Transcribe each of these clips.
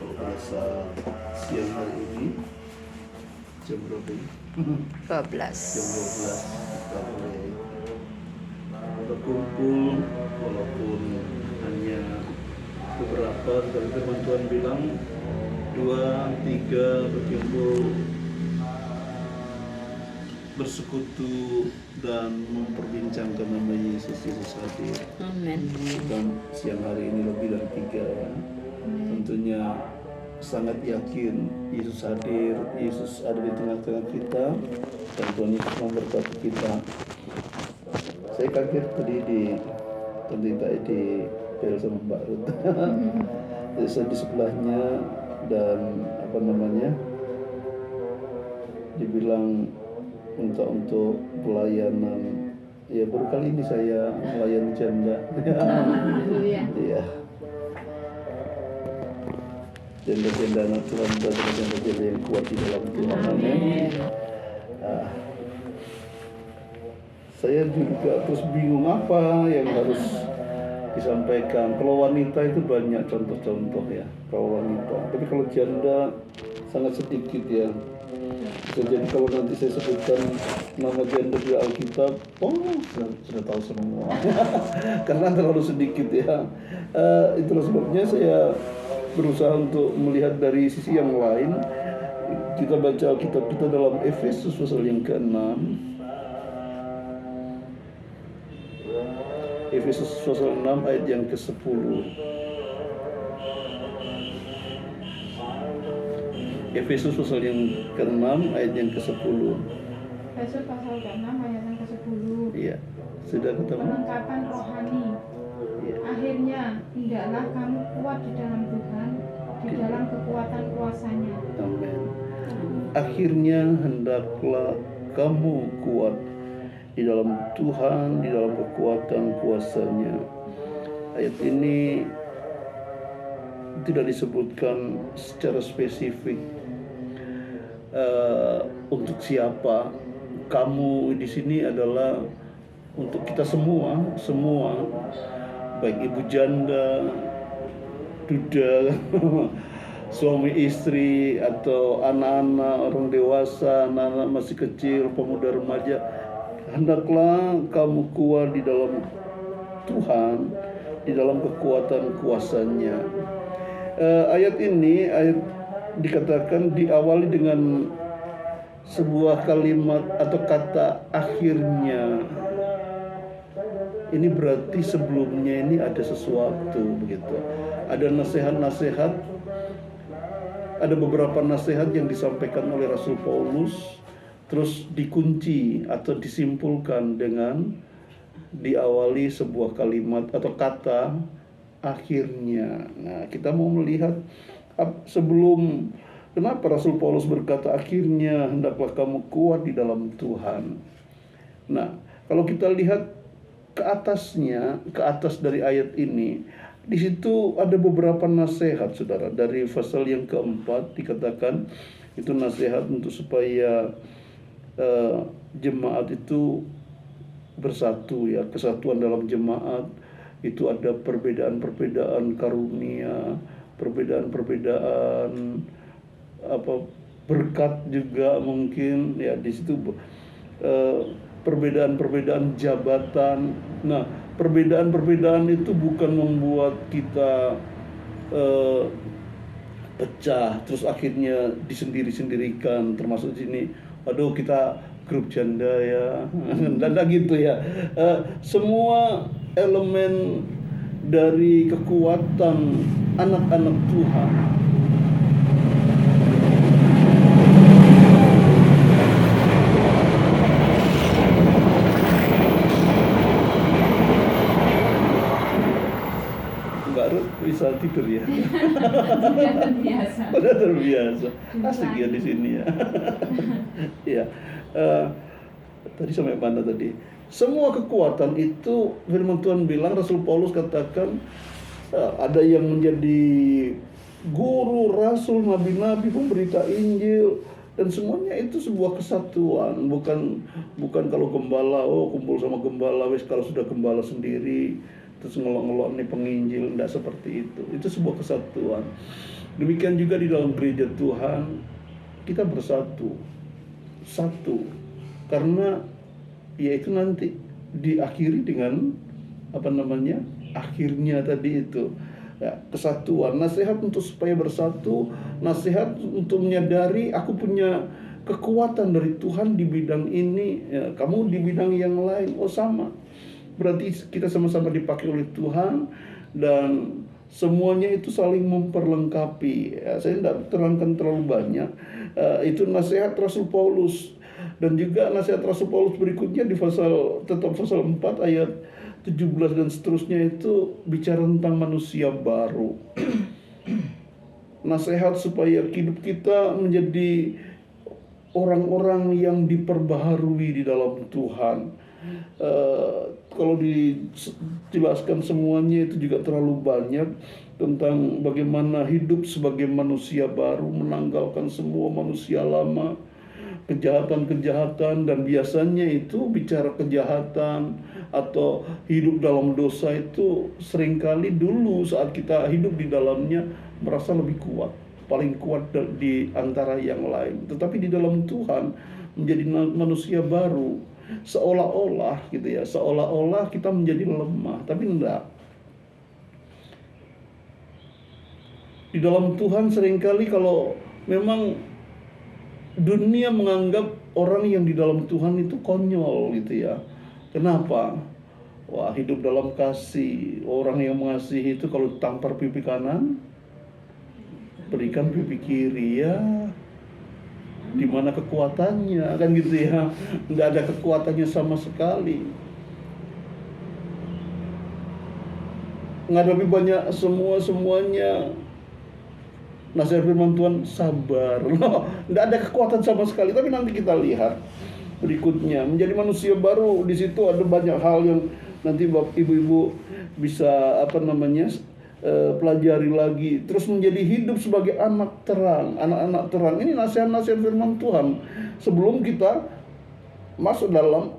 Kalau pada saat siang hari ini jam berapa ini? 12. Jam 12 kita boleh berkumpul walaupun hanya beberapa, tapi firman Tuhan bilang 2-3 berkumpul bersekutu dan memperbincangkan nama Yesus hadir. Amin. Dan siang hari ini lebih dari 3 ya. Tentunya sangat yakin Yesus hadir, Yesus ada di tengah-tengah kita, dan Tuhan Yesus memberkati kita. Saya kaget tadi di Pel sama Mbak Ruth. Jadi saya di sebelahnya dan dibilang minta untuk pelayanan. Ya baru kali ini saya melayani janda. Iya. Janda-janda anak Tuhan, janda-janda yang kuat di dalam Tuhan. Amin. Saya juga terus bingung apa yang harus disampaikan. Kalau wanita itu banyak contoh-contoh ya, kalau wanita. Tapi kalau janda sangat sedikit ya. Bisa jadi kalau nanti saya sebutkan nama janda di Alkitab, sudah tahu semua. Karena terlalu sedikit ya. Itulah sebabnya saya berusaha untuk melihat dari sisi yang lain. Kita baca Alkitab kita dalam Efesus pasal yang ke-6. Efesus pasal 6 ayat yang ke-10. Efesus pasal yang ke-6 ayat yang ke-10. Efesus pasal ke-6 ayat yang ke-10. Iya, sudah ketemu. Perlengkapan rohani. Iya. Akhirnya hendaklah kamu kuat di dalam Tuhan, di dalam kekuatan kuasanya. Amin. Akhirnya hendaklah kamu kuat di dalam Tuhan, di dalam kekuatan kuasanya. Ayat ini tidak disebutkan secara spesifik untuk siapa. Kamu di sini adalah untuk kita semua, baik ibu janda, duda, suami istri, atau anak-anak, orang dewasa, anak-anak masih kecil, pemuda remaja. Hendaklah kamu kuat di dalam Tuhan, di dalam kekuatan kuasanya. Ayat ini dikatakan diawali dengan sebuah kalimat atau kata akhirnya. Ini berarti sebelumnya ini ada sesuatu begitu. Ada nasihat-nasihat, ada beberapa nasihat yang disampaikan oleh Rasul Paulus, terus dikunci atau disimpulkan dengan diawali sebuah kalimat atau kata akhirnya. Nah, kita mau melihat sebelum kenapa Rasul Paulus berkata akhirnya hendaklah kamu kuat di dalam Tuhan. Nah, kalau kita lihat ke atas dari ayat ini, di situ ada beberapa nasihat, saudara. Dari pasal yang keempat dikatakan itu nasihat untuk supaya jemaat itu bersatu ya, kesatuan dalam jemaat. Itu ada perbedaan-perbedaan karunia, perbedaan-perbedaan berkat juga mungkin ya di situ, perbedaan-perbedaan jabatan. Nah, perbedaan-perbedaan itu bukan membuat kita pecah terus akhirnya disendiri-sendirikan, termasuk sini aduh kita grup janda ya dan gitu ya. Semua elemen dari kekuatan anak-anak Tuhan baru bisa tidur ya. Udah terbiasa. Asik ya di sini ya. Ya. Tadi sampai mana tadi? Semua kekuatan itu firman Tuhan bilang, Rasul Paulus katakan ada yang menjadi guru, rasul, nabi-nabi, pemberita Injil, dan semuanya itu sebuah kesatuan. Bukan kalau gembala kumpul sama gembala, kalau sudah gembala sendiri terus ngelok-ngelok nih penginjil, tidak seperti itu. Itu sebuah kesatuan. Demikian juga di dalam gereja Tuhan, kita bersatu, satu, karena yaitu nanti diakhiri dengan akhirnya tadi itu ya, kesatuan. Nasihat untuk supaya bersatu, nasihat untuk menyadari aku punya kekuatan dari Tuhan di bidang ini, ya, kamu di bidang yang lain, oh sama, berarti kita sama-sama dipakai oleh Tuhan dan semuanya itu saling memperlengkapi. Ya, saya tidak terangkan terlalu banyak. Itu nasihat Rasul Paulus. Dan juga nasihat Rasul Paulus berikutnya di pasal 4 ayat 17 dan seterusnya itu bicara tentang manusia baru. Nasihat supaya hidup kita menjadi orang-orang yang diperbaharui di dalam Tuhan. Kalau dijelaskan semuanya itu juga terlalu banyak tentang bagaimana hidup sebagai manusia baru, menanggalkan semua manusia lama, kejahatan-kejahatan. Dan biasanya itu bicara kejahatan atau hidup dalam dosa itu seringkali dulu saat kita hidup di dalamnya merasa lebih kuat, paling kuat di antara yang lain. Tetapi di dalam Tuhan menjadi manusia baru, seolah-olah gitu ya, seolah-olah kita menjadi lemah, tapi enggak. Di dalam Tuhan seringkali kalau memang dunia menganggap orang yang di dalam Tuhan itu konyol gitu ya. Kenapa? Wah, hidup dalam kasih. Orang yang mengasihi itu kalau tampar pipi kanan, berikan pipi kiri ya. Di mana kekuatannya, kan gitu ya. Nggak ada kekuatannya sama sekali. Menghadapi banyak semuanya. Nasihat firman Tuhan sabar. Nggak ada kekuatan sama sekali. Tapi nanti kita lihat berikutnya menjadi manusia baru. Di situ ada banyak hal yang nanti bapak ibu-ibu bisa pelajari lagi. Terus menjadi hidup sebagai anak terang, anak-anak terang. Ini nasihat-nasihat firman Tuhan sebelum kita masuk dalam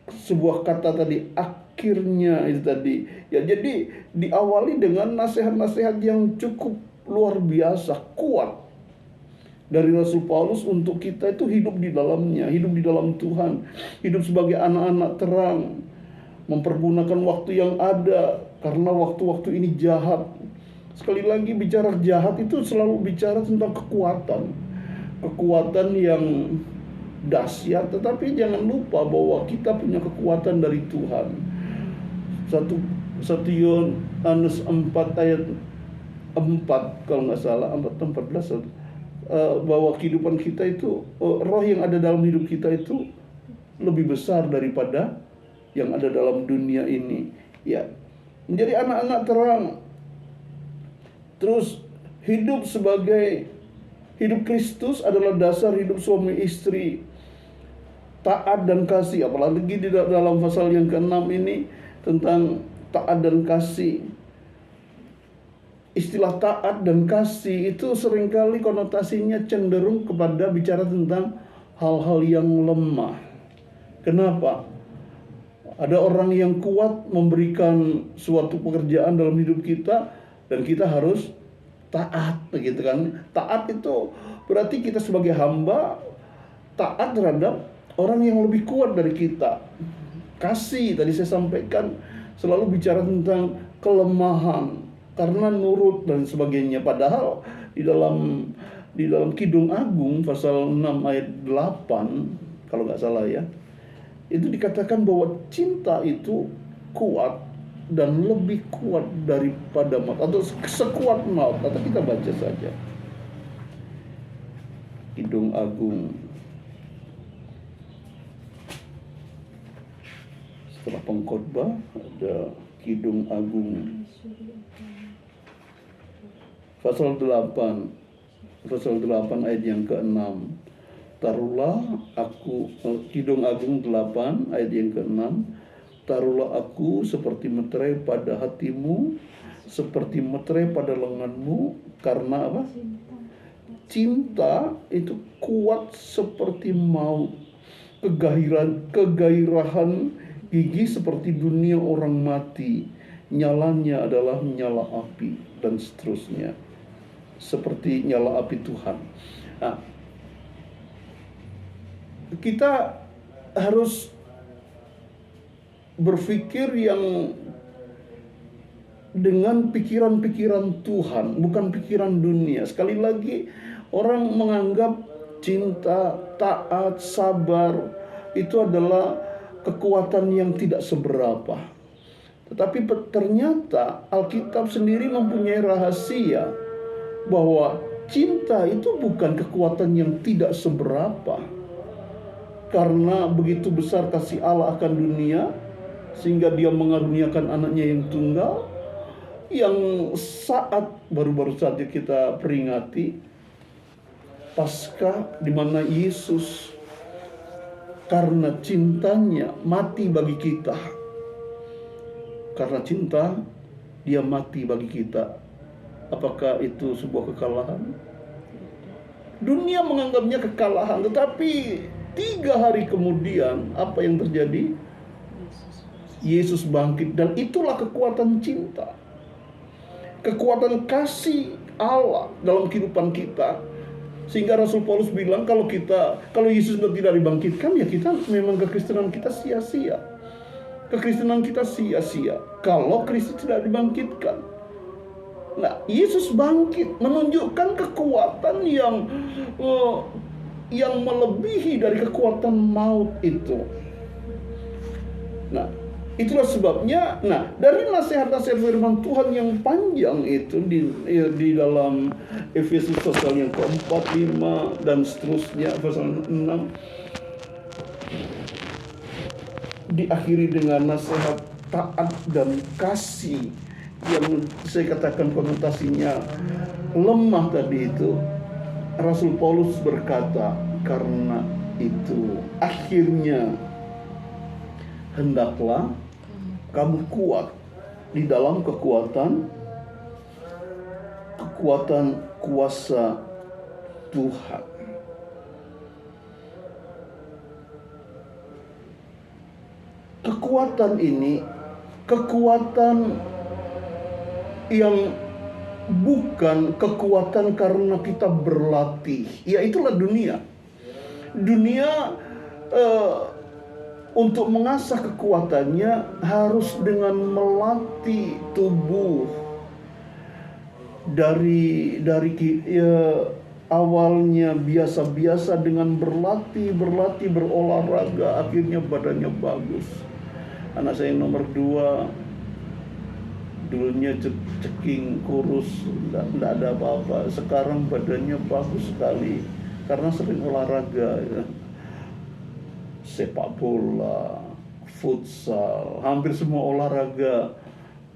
sebuah kata tadi, akhirnya itu tadi. Ya, jadi diawali dengan nasihat-nasihat yang cukup luar biasa, kuat dari Rasul Paulus untuk kita itu hidup di dalamnya, hidup di dalam Tuhan, hidup sebagai anak-anak terang, mempergunakan waktu yang ada karena waktu-waktu ini jahat. Sekali lagi bicara jahat itu selalu bicara tentang kekuatan yang dahsyat, tetapi jangan lupa bahwa kita punya kekuatan dari Tuhan. 1 Yohanes 4 ayat 4 kalau nggak salah, 14, bahwa kehidupan kita itu, roh yang ada dalam hidup kita itu lebih besar daripada yang ada dalam dunia ini. Ya, menjadi anak-anak terang. Terus hidup Kristus adalah dasar hidup suami istri, taat dan kasih. Apalagi di dalam pasal yang ke-6 ini tentang taat dan kasih. Istilah taat dan kasih itu seringkali konotasinya cenderung kepada bicara tentang hal-hal yang lemah. Kenapa? Ada orang yang kuat memberikan suatu pekerjaan dalam hidup kita dan kita harus taat, begitu kan? Taat itu berarti kita sebagai hamba taat terhadap orang yang lebih kuat dari kita. Kasih tadi saya sampaikan selalu bicara tentang kelemahan karena nurut dan sebagainya. Padahal di dalam Kidung Agung pasal 6 ayat 8 kalau nggak salah ya, itu dikatakan bahwa cinta itu kuat dan lebih kuat daripada maut, atau sekuat maut. Atau kita baca saja Kidung Agung setelah pengkhotbah ada Kidung Agung pasal 8 ayat yang ke-6. Taruhlah aku, Kidung Agung 8 ayat yang ke-6. Taruhlah aku seperti meterai pada hatimu, seperti meterai pada lenganmu. Karena apa? Cinta itu kuat seperti maut. Kegairahan Gigi seperti dunia orang mati, nyalanya adalah nyala api, dan seterusnya. Seperti nyala api Tuhan. Nah, kita harus berpikir yang dengan pikiran-pikiran Tuhan, bukan pikiran dunia. Sekali lagi, orang menganggap cinta, taat, sabar itu adalah kekuatan yang tidak seberapa. Tetapi ternyata Alkitab sendiri mempunyai rahasia bahwa cinta itu bukan kekuatan yang tidak seberapa. Karena begitu besar kasih Allah akan dunia, sehingga Dia mengaruniakan anaknya yang tunggal, yang saat baru-baru saja kita peringati Paskah, di mana Yesus karena cintanya mati bagi kita. Karena cinta, Dia mati bagi kita. Apakah itu sebuah kekalahan? Dunia menganggapnya kekalahan, tetapi 3 hari kemudian apa yang terjadi? Yesus bangkit, dan itulah kekuatan cinta. Kekuatan kasih Allah dalam kehidupan kita. Sehingga Rasul Paulus bilang, kalau Yesus tidak dibangkitkan, ya kita memang kekristenan kita sia-sia. Kekristenan kita sia-sia kalau Kristus tidak dibangkitkan. Nah, Yesus bangkit menunjukkan kekuatan yang melebihi dari kekuatan maut itu. Nah, itulah sebabnya, dari nasihat-nasihat firman Tuhan yang panjang itu di dalam Efesus pasal yang keempat, 5 dan seterusnya, pasal 6, diakhiri dengan nasihat taat dan kasih yang saya katakan konotasinya lemah tadi itu. Rasul Paulus berkata, karena itu akhirnya hendaklah kamu kuat di dalam kekuatan kuasa Tuhan. Kekuatan ini kekuatan yang bukan kekuatan karena kita berlatih. Ya, itulah dunia. Dunia untuk mengasah kekuatannya harus dengan melatih tubuh dari awalnya biasa-biasa, dengan berlatih berolahraga, akhirnya badannya bagus. Anak saya yang nomor 2 dulunya ceking, kurus, enggak ada apa-apa. Sekarang badannya bagus sekali karena sering olahraga ya. Sepak bola, futsal, hampir semua olahraga,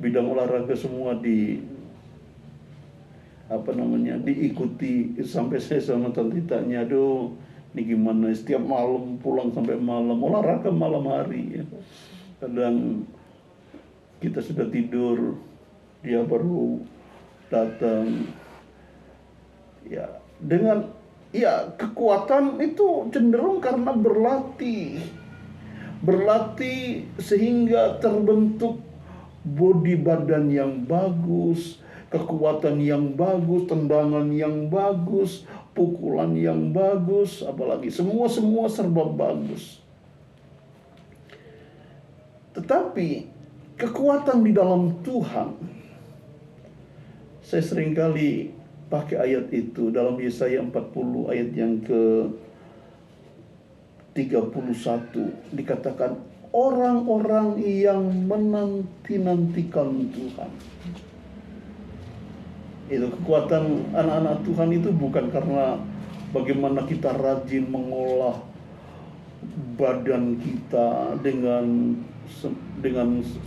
bidang olahraga semua diikuti. Sampai saya sama tantitanya, aduh ini gimana, setiap malam pulang sampai malam olahraga malam hari ya. Kadang kita sudah tidur, dia baru datang. Ya, dengan kekuatan itu cenderung karena berlatih sehingga terbentuk body badan yang bagus, kekuatan yang bagus, tendangan yang bagus, pukulan yang bagus, apalagi semua serba bagus. Tetapi kekuatan di dalam Tuhan, saya seringkali pakai ayat itu dalam Yesaya 40 ayat yang ke-31, dikatakan orang-orang yang menanti-nantikan Tuhan. Itu kekuatan anak-anak Tuhan itu bukan karena bagaimana kita rajin mengolah badan kita dengan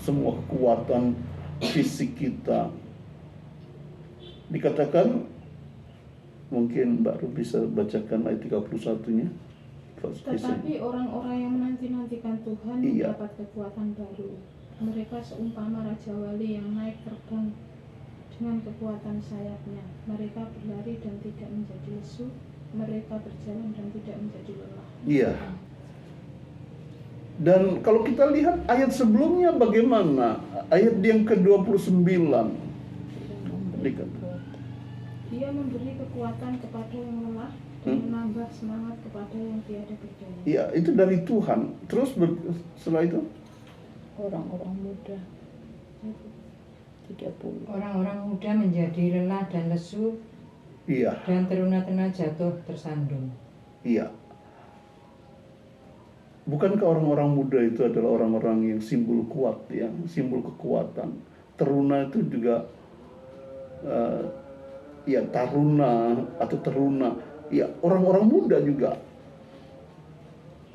semua kekuatan fisik kita. Dikatakan, mungkin Mbak Ru bisa bacakan ayat 31-nya. Tetapi orang-orang yang menanti-nantikan Tuhan mendapat kekuatan baru. Mereka seumpama Raja Wali yang naik terbang dengan kekuatan sayapnya. Mereka berlari dan tidak menjadi lesu. Mereka berjalan dan tidak menjadi lelah. Iya. Dan kalau kita lihat ayat sebelumnya bagaimana? Ayat yang ke-29. Dia memberi kekuatan kepada yang lelah dan menambah semangat kepada yang tiada berdaya. Iya, itu dari Tuhan. Terus setelah itu Orang-orang muda 30. Orang-orang muda menjadi lelah dan lesu, iya, dan teruna-teruna jatuh tersandung. iya. Bukankah orang-orang muda itu adalah orang-orang yang simbol kuat, ya, simbol kekuatan. Teruna itu juga ya taruna atau teruna, ya orang-orang muda juga.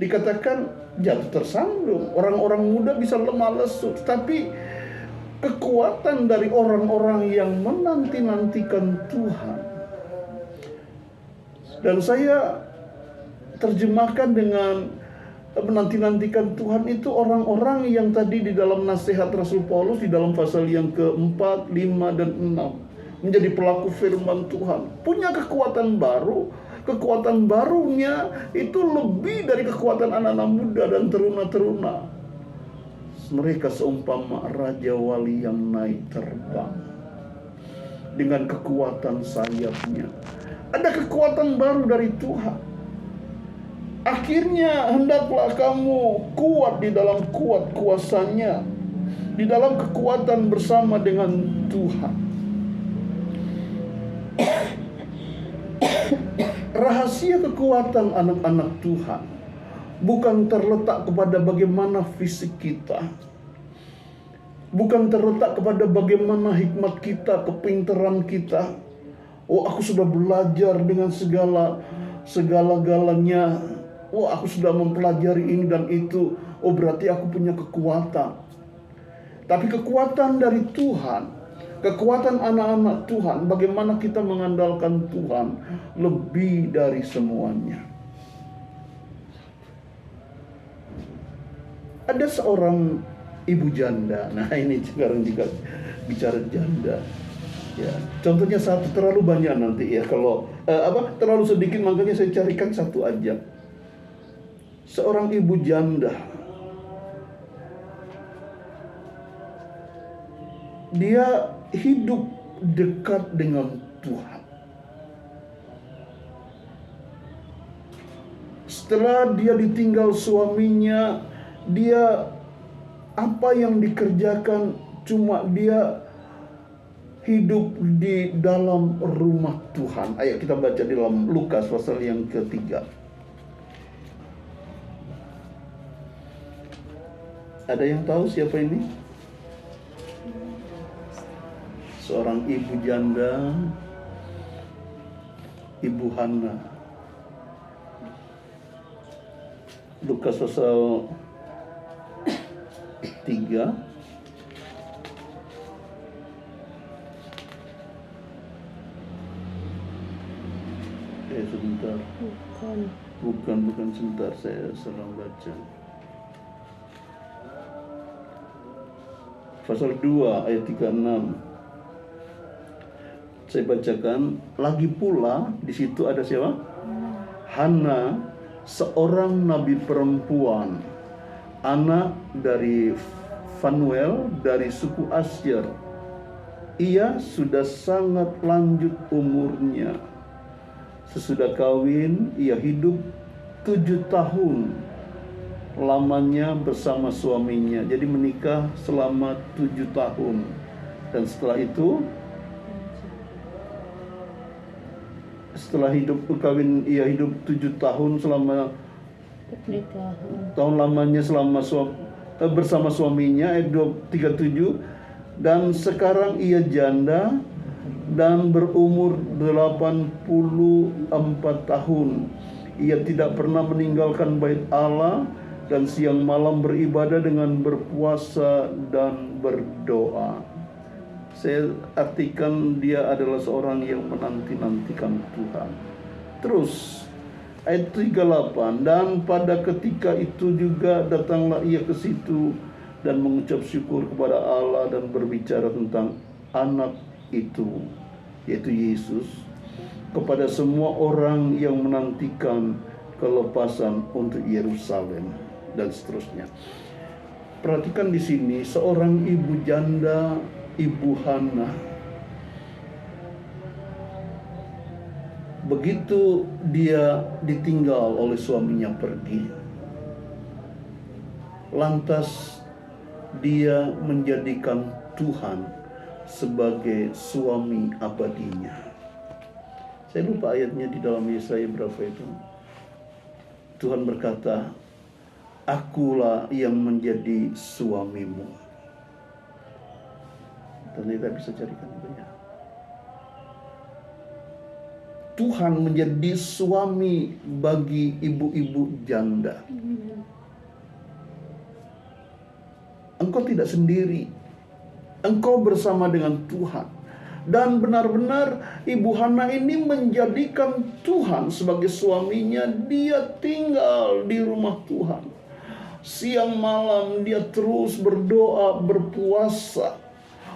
Dikatakan jatuh tersandung, orang-orang muda bisa lemah lesu, tapi kekuatan dari orang-orang yang menanti-nantikan Tuhan. Dan saya terjemahkan dengan menanti-nantikan Tuhan itu orang-orang yang tadi di dalam nasihat Rasul Paulus di dalam pasal yang ke-4, 5, dan 6 menjadi pelaku firman Tuhan, punya kekuatan baru. Kekuatan barunya itu lebih dari kekuatan anak-anak muda dan teruna-teruna. Mereka seumpama raja wali yang naik terbang dengan kekuatan sayapnya. Ada kekuatan baru dari Tuhan. Akhirnya hendaklah kamu kuat di dalam kuat kuasanya, di dalam kekuatan bersama dengan Tuhan. Rahasia kekuatan anak-anak Tuhan bukan terletak kepada bagaimana fisik kita, bukan terletak kepada bagaimana hikmat kita, kepintaran kita. Oh, aku sudah belajar dengan segala-galanya. Oh, aku sudah mempelajari ini dan itu. Oh, berarti aku punya kekuatan. Tapi kekuatan dari Tuhan, kekuatan anak-anak Tuhan, bagaimana kita mengandalkan Tuhan lebih dari semuanya. Ada seorang ibu janda. Nah, ini sekarang juga bicara janda. Ya, contohnya satu, terlalu banyak nanti ya kalau terlalu sedikit, makanya saya carikan satu aja. Seorang ibu janda, dia hidup dekat dengan Tuhan. Setelah dia ditinggal suaminya, dia apa yang dikerjakan cuma dia hidup di dalam rumah Tuhan. Ayo kita baca di dalam Lukas pasal yang ke-3. Ada yang tahu siapa ini? Seorang ibu janda, Ibu Hana. Lukas pasal 3. Sebentar. Bukan sebentar, saya salah baca. Pasal 2 ayat 36. Saya bacakan lagi pula, di situ ada siapa? Hana, seorang nabi perempuan, anak dari Fanuel dari suku Asyer. Ia sudah sangat lanjut umurnya. Sesudah kawin, ia hidup 7 tahun lamanya bersama suaminya. Jadi menikah selama 7 tahun. Dan setelah itu, setelah kawin, ia hidup 7 tahun selama tahun lamanya selama bersama suaminya, ayat 37. Dan sekarang ia janda dan berumur 84 tahun. Ia tidak pernah meninggalkan bait Allah dan siang malam beribadah dengan berpuasa dan berdoa. Saya artikan dia adalah seorang yang menanti-nantikan Tuhan. Terus ayat 38, dan pada ketika itu juga datanglah ia ke situ dan mengucap syukur kepada Allah dan berbicara tentang anak itu, yaitu Yesus, kepada semua orang yang menantikan kelepasan untuk Yerusalem. dan seterusnya. Perhatikan di sini seorang ibu janda, Ibu Hana. Begitu dia ditinggal oleh suaminya pergi, lantas dia menjadikan Tuhan sebagai suami abadinya. Saya lupa ayatnya di dalam Yesaya berapa itu. Tuhan berkata, akulah yang menjadi suamimu. Dan kita bisa carikan itu ya. Tuhan menjadi suami bagi ibu-ibu janda. Engkau tidak sendiri. Engkau bersama dengan Tuhan. Dan benar-benar Ibu Hana ini menjadikan Tuhan sebagai suaminya. Dia tinggal di rumah Tuhan. Siang malam dia terus berdoa, berpuasa.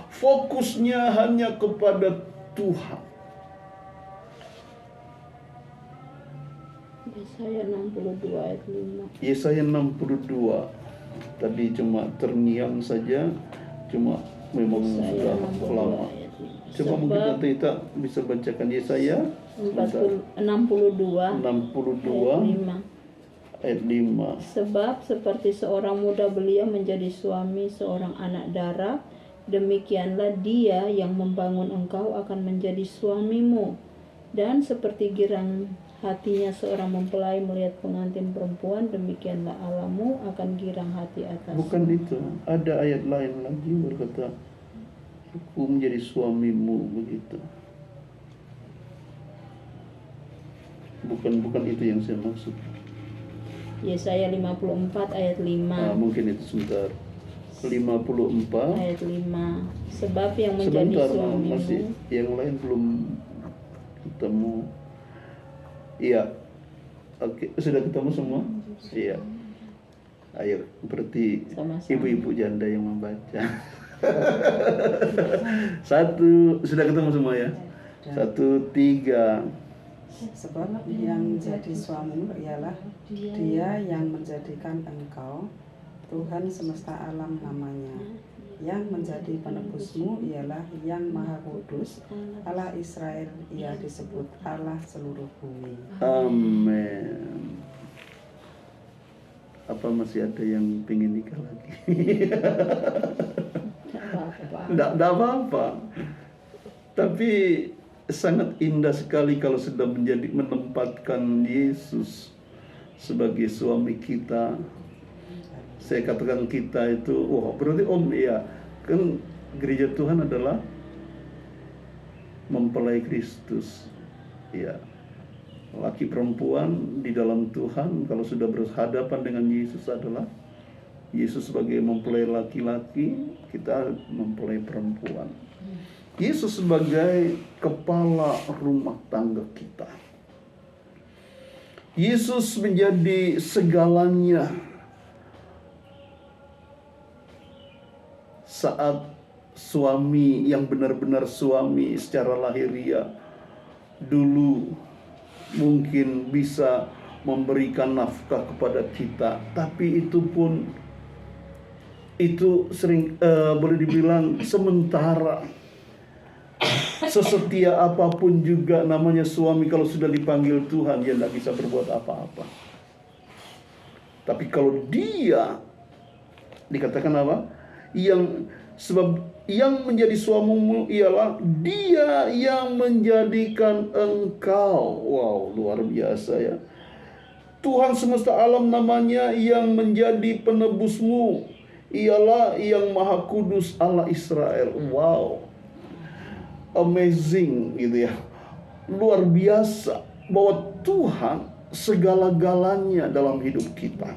Fokusnya hanya kepada Tuhan. Yesaya 62 ayat 5. Yesaya 62. Tadi cuma terngiang saja, cuma memang sudah lama. Coba mungkin nanti kita bisa bacakan Yesaya 62 ayat 5. Sebab seperti seorang muda belia menjadi suami seorang anak dara, demikianlah dia yang membangun engkau akan menjadi suamimu. Dan seperti girang hatinya seorang mempelai melihat pengantin perempuan, demikianlah Allahmu akan girang hati atasmu. Bukan itu, ada ayat lain lagi berkata, aku menjadi suamimu, begitu. Bukan itu yang saya maksud. Yesaya 54 ayat 5. Mungkin itu sebentar. 54 ayat 5. Sebab yang menjadi sebentar, suamimu. masih yang lain belum ketemu. Iya. Oke, sudah ketemu semua? Iya. Ayo, berarti Sama-sama. ibu-ibu janda yang membaca. Satu, sudah ketemu semua ya? 1, 3. Sebab yang menjadi suamimu ialah dia yang menjadikan engkau, Tuhan semesta alam namanya. Yang menjadi penebusmu ialah yang Maha Kudus, Allah Israel, ia disebut Allah seluruh bumi. Amin. Apa masih ada yang pengen nikah lagi? Tidak apa-apa. Tapi sangat indah sekali kalau sudah menempatkan Yesus sebagai suami kita. Saya katakan kita itu, berarti ya, kan gereja Tuhan adalah mempelai Kristus. Ya, laki perempuan di dalam Tuhan kalau sudah berhadapan dengan Yesus adalah Yesus sebagai mempelai laki-laki, kita mempelai perempuan. Yesus sebagai kepala rumah tangga kita. Yesus menjadi segalanya saat suami yang benar-benar suami secara lahiriah dulu mungkin bisa memberikan nafkah kepada kita, tapi itu pun sering boleh dibilang sementara. Sesetia apapun juga namanya suami, kalau sudah dipanggil Tuhan dia tidak bisa berbuat apa-apa. Tapi kalau dia dikatakan apa? Sebab yang menjadi suamimu ialah dia yang menjadikan engkau. Wow, luar biasa ya. Tuhan semesta alam namanya, yang menjadi penebusmu ialah yang Maha Kudus, Allah Israel. Wow. Amazing gitu ya. Luar biasa bahwa Tuhan segala-galanya dalam hidup kita.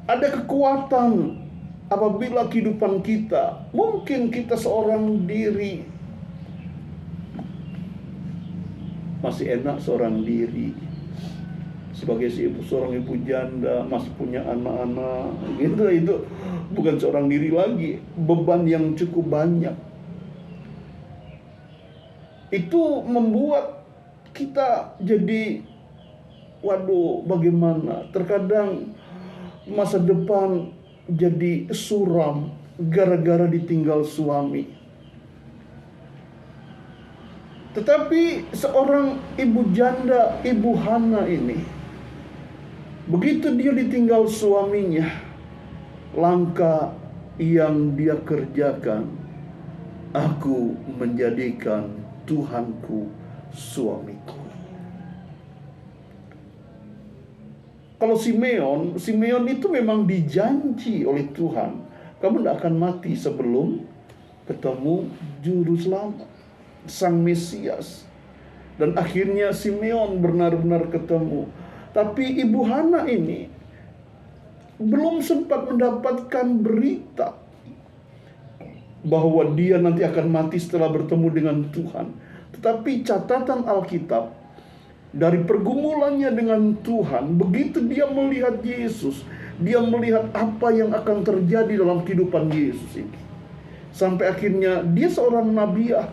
Ada kekuatan apabila kehidupan kita, mungkin kita seorang diri, masih enak seorang diri sebagai seorang ibu janda, masih punya anak-anak gitu, itu bukan seorang diri lagi, beban yang cukup banyak. Itu membuat kita jadi waduh bagaimana. Terkadang masa depan jadi suram gara-gara ditinggal suami. Tetapi seorang ibu janda, Ibu Hana ini, begitu dia ditinggal suaminya, langkah yang dia kerjakan, aku menjadikan Tuhanku suamiku. Kalau Simeon itu memang dijanji oleh Tuhan, kamu tidak akan mati sebelum ketemu Juru Selamat, Sang Mesias. Dan akhirnya Simeon benar-benar ketemu. Tapi Ibu Hana ini belum sempat mendapatkan berita bahwa dia nanti akan mati setelah bertemu dengan Tuhan. Tetapi catatan Alkitab, dari pergumulannya dengan Tuhan, begitu dia melihat Yesus, dia melihat apa yang akan terjadi dalam kehidupan Yesus ini. Sampai akhirnya dia seorang nabiah,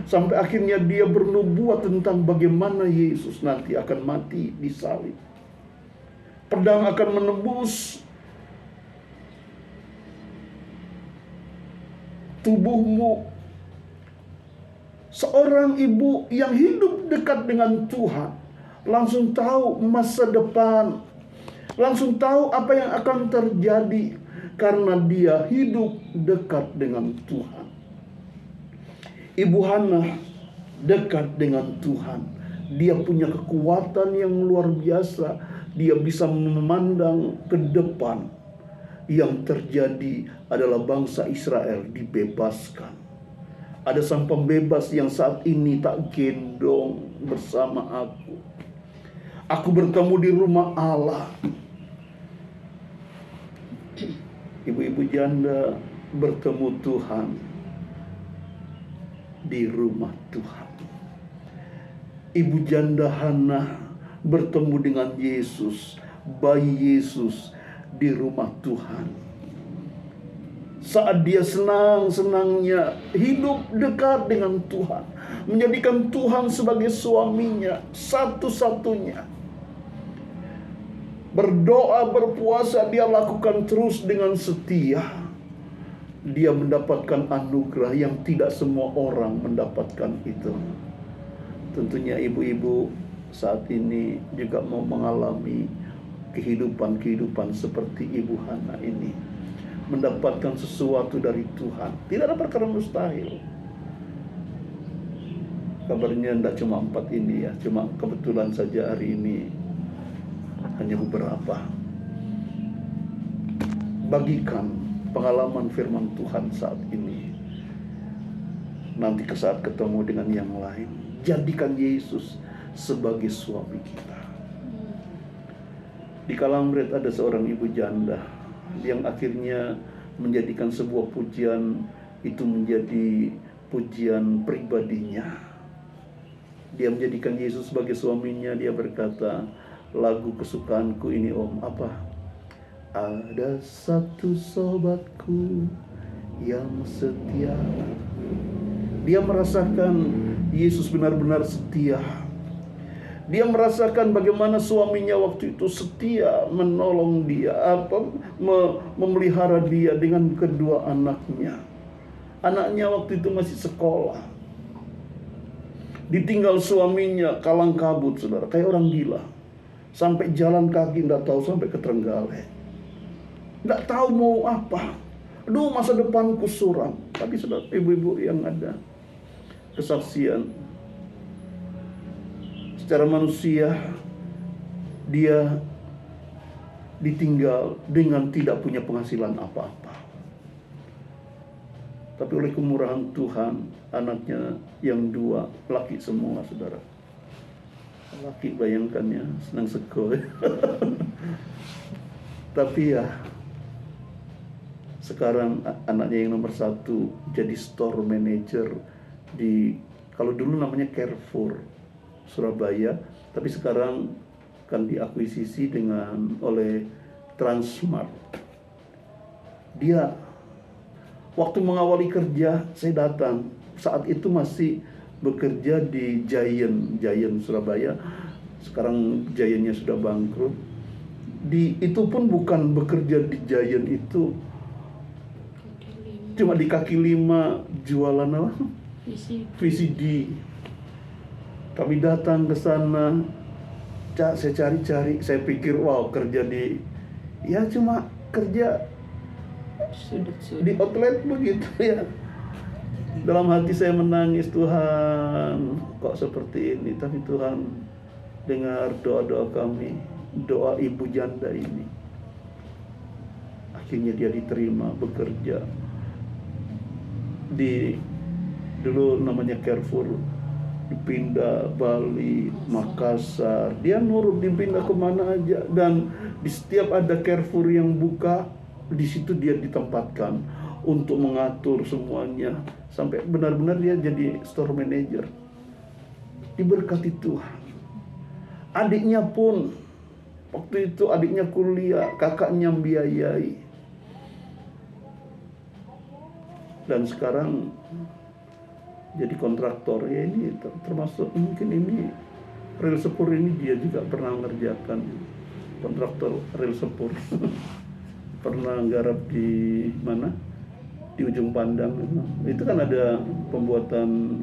sampai akhirnya dia bernubuat tentang bagaimana Yesus nanti akan mati di salib. Pedang akan menembus tubuhmu. Seorang ibu yang hidup dekat dengan Tuhan langsung tahu masa depan, langsung tahu apa yang akan terjadi karena dia hidup dekat dengan Tuhan. Ibu Hana dekat dengan Tuhan. Dia punya kekuatan yang luar biasa. Dia bisa memandang ke depan. Yang terjadi adalah bangsa Israel dibebaskan. Ada sang pembebas yang saat ini tak gendong bersama aku. Aku bertemu di rumah Allah. Ibu-ibu janda bertemu Tuhan di rumah Tuhan. Ibu janda Hana bertemu dengan Yesus, bayi Yesus di rumah Tuhan. Saat dia senang-senangnya hidup dekat dengan Tuhan, menjadikan Tuhan sebagai suaminya satu-satunya. Berdoa, berpuasa dia lakukan terus dengan setia. Dia mendapatkan anugerah yang tidak semua orang mendapatkan itu. Tentunya ibu-ibu saat ini juga mau mengalami kehidupan seperti Ibu Hana ini. Mendapatkan sesuatu dari Tuhan. Tidak ada perkara mustahil. Kabarnya tidak cuma 4 ini ya. Cuma kebetulan saja hari ini hanya beberapa. Bagikan pengalaman firman Tuhan saat ini. Nanti ke saat ketemu dengan yang lain, jadikan Yesus sebagai suami kita. Di Kalambret ada seorang ibu janda yang akhirnya menjadikan sebuah pujian itu menjadi pujian pribadinya. Dia menjadikan Yesus sebagai suaminya. Dia berkata, lagu kesukaanku ini Om, apa? Ada satu sobatku yang setia. Dia merasakan Yesus benar-benar setia. Dia merasakan bagaimana suaminya waktu itu setia menolong dia, memelihara dia dengan kedua anaknya. Anaknya waktu itu masih sekolah. Ditinggal suaminya kalang kabut, saudara, kayak orang gila. Sampai jalan kaki tidak tahu sampai ke Trenggalek. Tidak tahu mau apa. Aduh, masa depanku suram. Tapi saudara, ibu-ibu yang ada kesaksian, secara manusia dia ditinggal dengan tidak punya penghasilan apa-apa. Tapi oleh kemurahan Tuhan, anaknya yang 2 laki semua, saudara. Laki, bayangkan ya, senang sekali. Tapi ya, sekarang anaknya yang nomor 1 jadi store manager di, kalau dulu namanya Carrefour Surabaya, tapi sekarang kan diakuisisi oleh Transmart. Dia waktu mengawali kerja, saya datang. Saat itu masih bekerja di Giant Surabaya. Sekarang Giant-nya sudah bangkrut. Itu pun bukan bekerja di Giant itu cuma di kaki lima jualan apa? VCD. Kami datang ke sana, saya cari-cari, saya pikir wow kerja cuma kerja di outlet begitu ya. Dalam hati saya menangis, Tuhan kok seperti ini. Tapi Tuhan dengar doa-doa kami, doa ibu janda ini. Akhirnya dia diterima bekerja dulu namanya Carrefour, dipindah Bali, Makassar. Dia nurut dipindah kemana aja, dan di setiap ada Carrefour yang buka, di situ dia ditempatkan untuk mengatur semuanya sampai benar-benar dia jadi store manager. Diberkati Tuhan. Adiknya pun waktu itu adiknya kuliah, kakaknya membiayai. Dan sekarang jadi kontraktor ya. Ini termasuk mungkin ini rel sepur ini dia juga pernah mengerjakan, kontraktor rel sepur. Pernah garap di mana, di Ujung Pandang itu kan ada pembuatan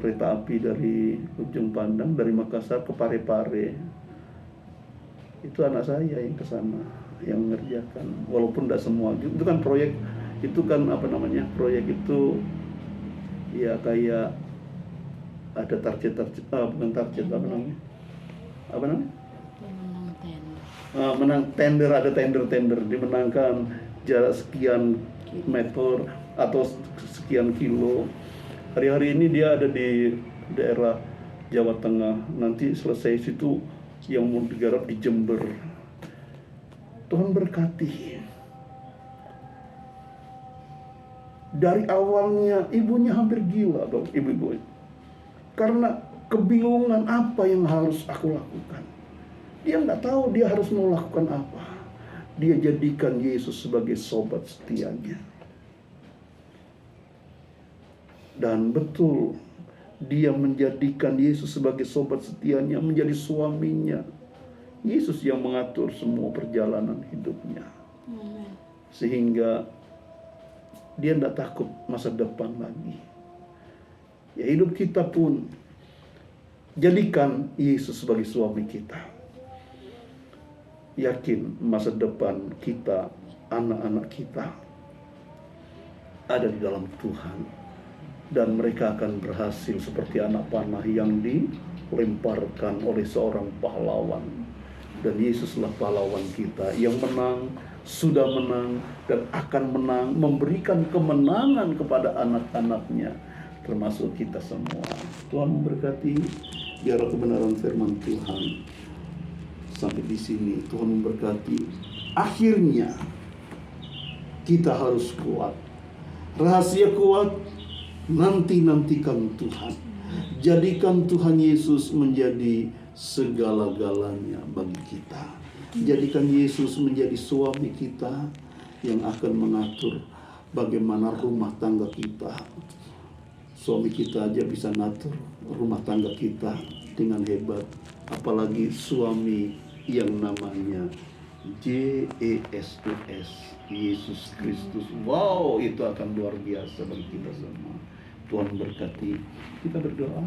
kereta api dari Ujung Pandang, dari Makassar ke Parepare. Itu anak saya yang ke sana yang mengerjakan, walaupun tidak semua. Itu kan proyek, itu kan proyek itu ya kayak ada target bukan target menang tender, ada tender dimenangkan jarak sekian meter atau sekian kilo. Hari-hari ini dia ada di daerah Jawa Tengah, nanti selesai situ yang mau digarap di Jember. Tuhan berkati. Dari awalnya ibunya hampir gila dong, ibu-ibu. Karena kebingungan apa yang harus aku lakukan. Dia nggak tahu dia harus mau lakukan apa. Dia jadikan Yesus sebagai sobat setianya. Dan betul, dia menjadikan Yesus sebagai sobat setianya, menjadi suaminya. Yesus yang mengatur semua perjalanan hidupnya. Sehingga dia tidak takut masa depan lagi. Ya, hidup kita pun jadikan Yesus sebagai suami kita. Yakin masa depan kita, anak-anak kita ada di dalam Tuhan. Dan mereka akan berhasil seperti anak panah yang dilemparkan oleh seorang pahlawan. Dan Yesuslah pahlawan kita yang menang, sudah menang, dan akan menang, memberikan kemenangan kepada anak-anaknya, termasuk kita semua. Tuhan memberkati, biarlah kebenaran firman Tuhan sampai di sini. Tuhan memberkati. Akhirnya kita harus kuat. Rahasia kuat, nantikan Tuhan. Jadikan Tuhan Yesus menjadi segala-galanya bagi kita. Jadikan Yesus menjadi suami kita yang akan mengatur bagaimana rumah tangga kita. Suami kita aja bisa ngatur rumah tangga kita dengan hebat. Apalagi suami yang namanya JESUS, Yesus Kristus. Wow, itu akan luar biasa bagi kita semua. Tuhan berkati. Kita berdoa.